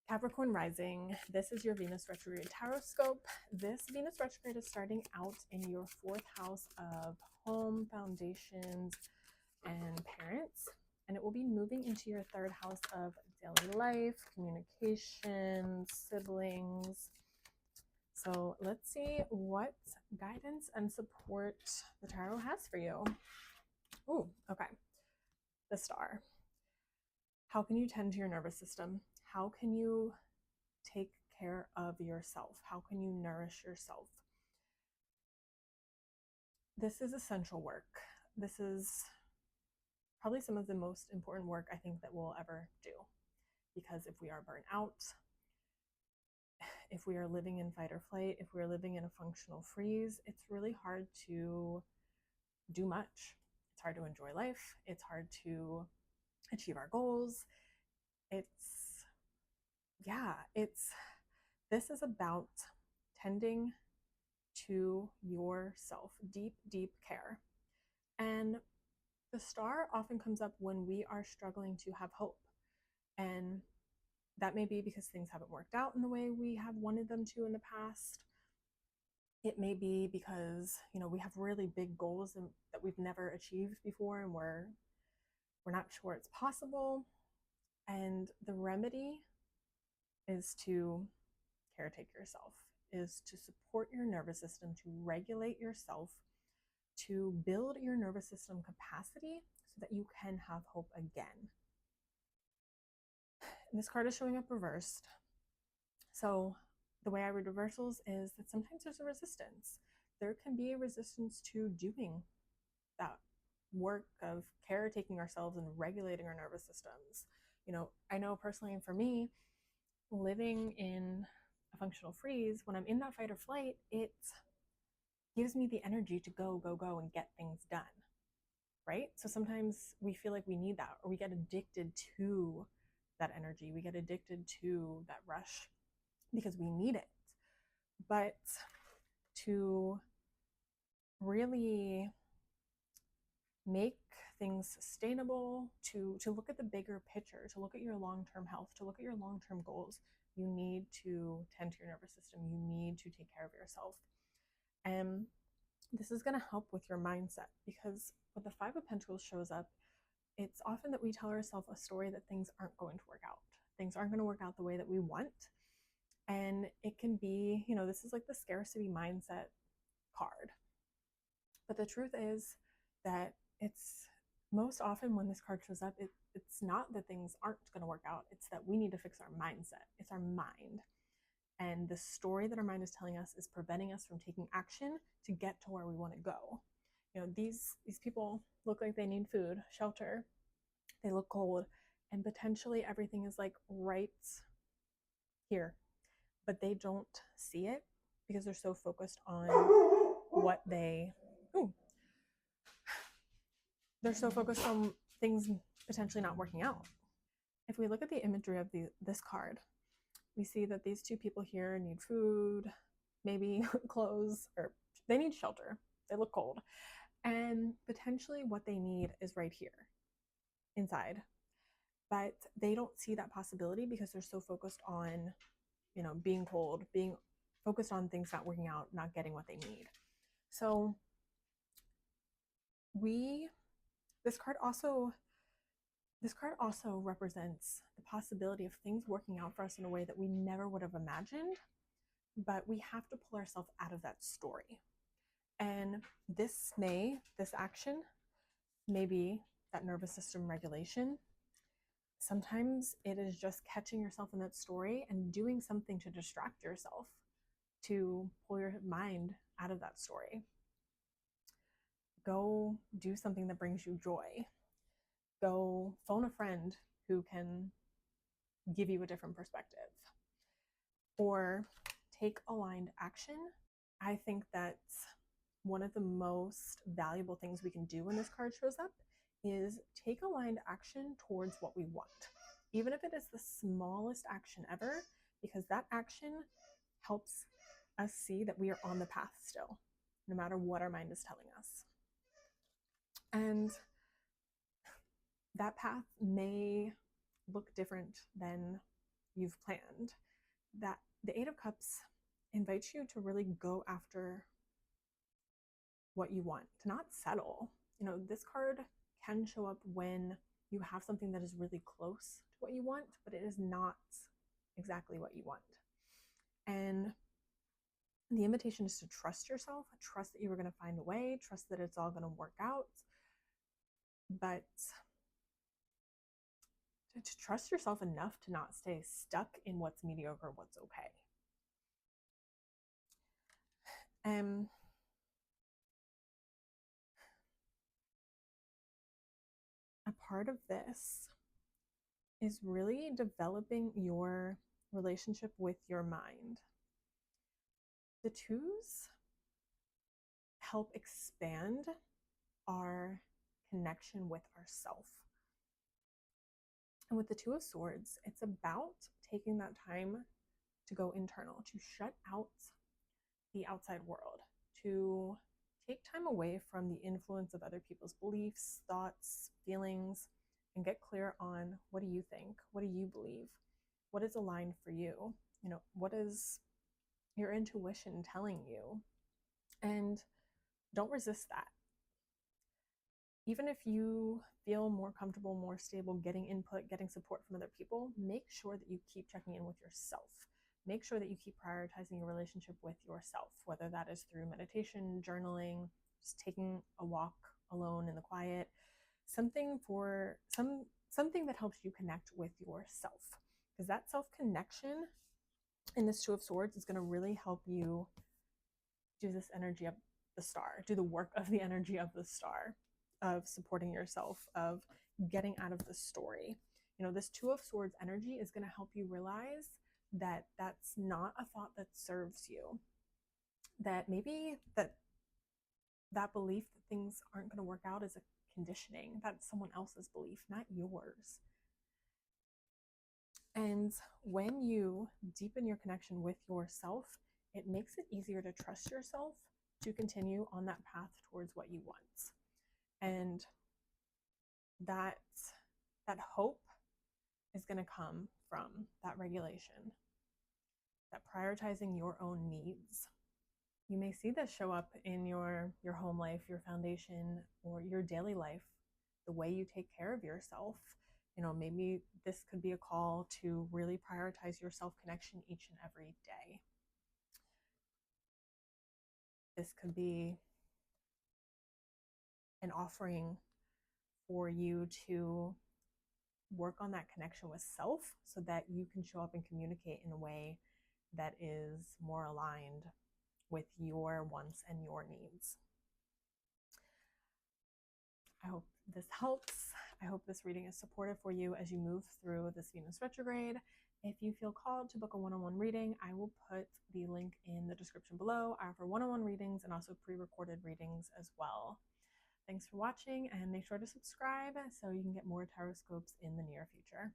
Capricorn Rising, this is your Venus Retrograde Tarot Scope. This Venus Retrograde is starting out in your 4th house of home, foundations, and parents. And it will be moving into your 3rd house of daily life, communication, siblings. So let's see what guidance and support the tarot has for you. Ooh, okay. The Star. How can you tend to your nervous system? How can you take care of yourself? How can you nourish yourself? This is essential work. This is probably some of the most important work I think that we'll ever do, because if we are burnt out, if we are living in fight or flight, if we're living in a functional freeze, it's really hard to do much. It's hard to enjoy life. It's hard to achieve our goals. This is about tending to yourself, deep care. And the Star often comes up when we are struggling to have hope. And that may be because things haven't worked out in the way we have wanted them to in the past. It may be because, we have really big goals that we've never achieved before, and we're not sure it's possible. And the remedy is to caretake yourself, is to support your nervous system, to regulate yourself, to build your nervous system capacity so that you can have hope again. And this card is showing up reversed. So the way I read reversals is that sometimes there's a resistance. There can be a resistance to doing that work of caretaking ourselves and regulating our nervous systems. I know personally, and for me, living in a functional freeze, when I'm in that fight or flight, it gives me the energy to go and get things done, right? So sometimes we feel like we need that, or we get addicted to that energy. We get addicted to that rush because we need it. But to really make things sustainable, to look at the bigger picture, to look at your long-term health, to look at your long-term goals, you need to tend to your nervous system. You need to take care of yourself. And this is going to help with your mindset, because when the 5 of Pentacles shows up, it's often that we tell ourselves a story that things aren't going to work out. Things aren't going to work out the way that we want. And it can be, this is like the scarcity mindset card. But the truth is that it's most often when this card shows up, it's not that things aren't going to work out. It's that we need to fix our mindset. It's our mind. And the story that our mind is telling us is preventing us from taking action to get to where we want to go. These people look like they need food, shelter. They look cold, and potentially everything is like right here, but they don't see it because they're so focused on what they're so focused on things potentially not working out. If we look at the imagery of this card, we see that these 2 people here need food, maybe clothes, or they need shelter. They look cold. And potentially what they need is right here, inside. But they don't see that possibility because they're so focused on, being cold, being focused on things not working out, not getting what they need. So this card also represents the possibility of things working out for us in a way that we never would have imagined, but we have to pull ourselves out of that story. And this action may be that nervous system regulation. Sometimes it is just catching yourself in that story and doing something to distract yourself, to pull your mind out of that story. Go do something that brings you joy. Go phone a friend who can give you a different perspective, or take aligned action. I think that's one of the most valuable things we can do when this card shows up, is take aligned action towards what we want, even if it is the smallest action ever, because that action helps us see that we are on the path still, no matter what our mind is telling us. And that path may look different than you've planned. That the Eight of Cups invites you to really go after what you want, to not settle. This card can show up when you have something that is really close to what you want, but it is not exactly what you want. And the invitation is to trust yourself, trust that you are going to find a way, trust that it's all going to work out, but to trust yourself enough to not stay stuck in what's mediocre, what's okay. And a part of this is really developing your relationship with your mind. The twos help expand our connection with ourself. And with the Two of Swords, it's about taking that time to go internal, to shut out the outside world, to take time away from the influence of other people's beliefs, thoughts, feelings, and get clear on, what do you think? What do you believe? What is aligned for you? What is your intuition telling you? And don't resist that. Even if you feel more comfortable, more stable getting input, getting support from other people, make sure that you keep checking in with yourself. Make sure that you keep prioritizing your relationship with yourself, whether that is through meditation, journaling, just taking a walk alone in the quiet, something that helps you connect with yourself. Because that self-connection in this Two of Swords is going to really help you do this energy of the star, do the work of the energy of the star, of supporting yourself, of getting out of the story. This Two of Swords energy is going to help you realize that that's not a thought that serves you. That maybe that belief that things aren't going to work out is a conditioning. That's someone else's belief, not yours. And when you deepen your connection with yourself, it makes it easier to trust yourself to continue on that path towards what you want. And that hope is going to come from that regulation, that prioritizing your own needs. You may see this show up in your home life, your foundation, or your daily life, the way you take care of yourself. Maybe this could be a call to really prioritize your self-connection each and every day. This could be an offering for you to work on that connection with self so that you can show up and communicate in a way that is more aligned with your wants and your needs. I hope this helps. I hope this reading is supportive for you as you move through this Venus retrograde. If you feel called to book a one-on-one reading, I will put the link in the description below. I offer one-on-one readings and also pre-recorded readings as well. Thanks for watching, and make sure to subscribe so you can get more tarot scopes in the near future.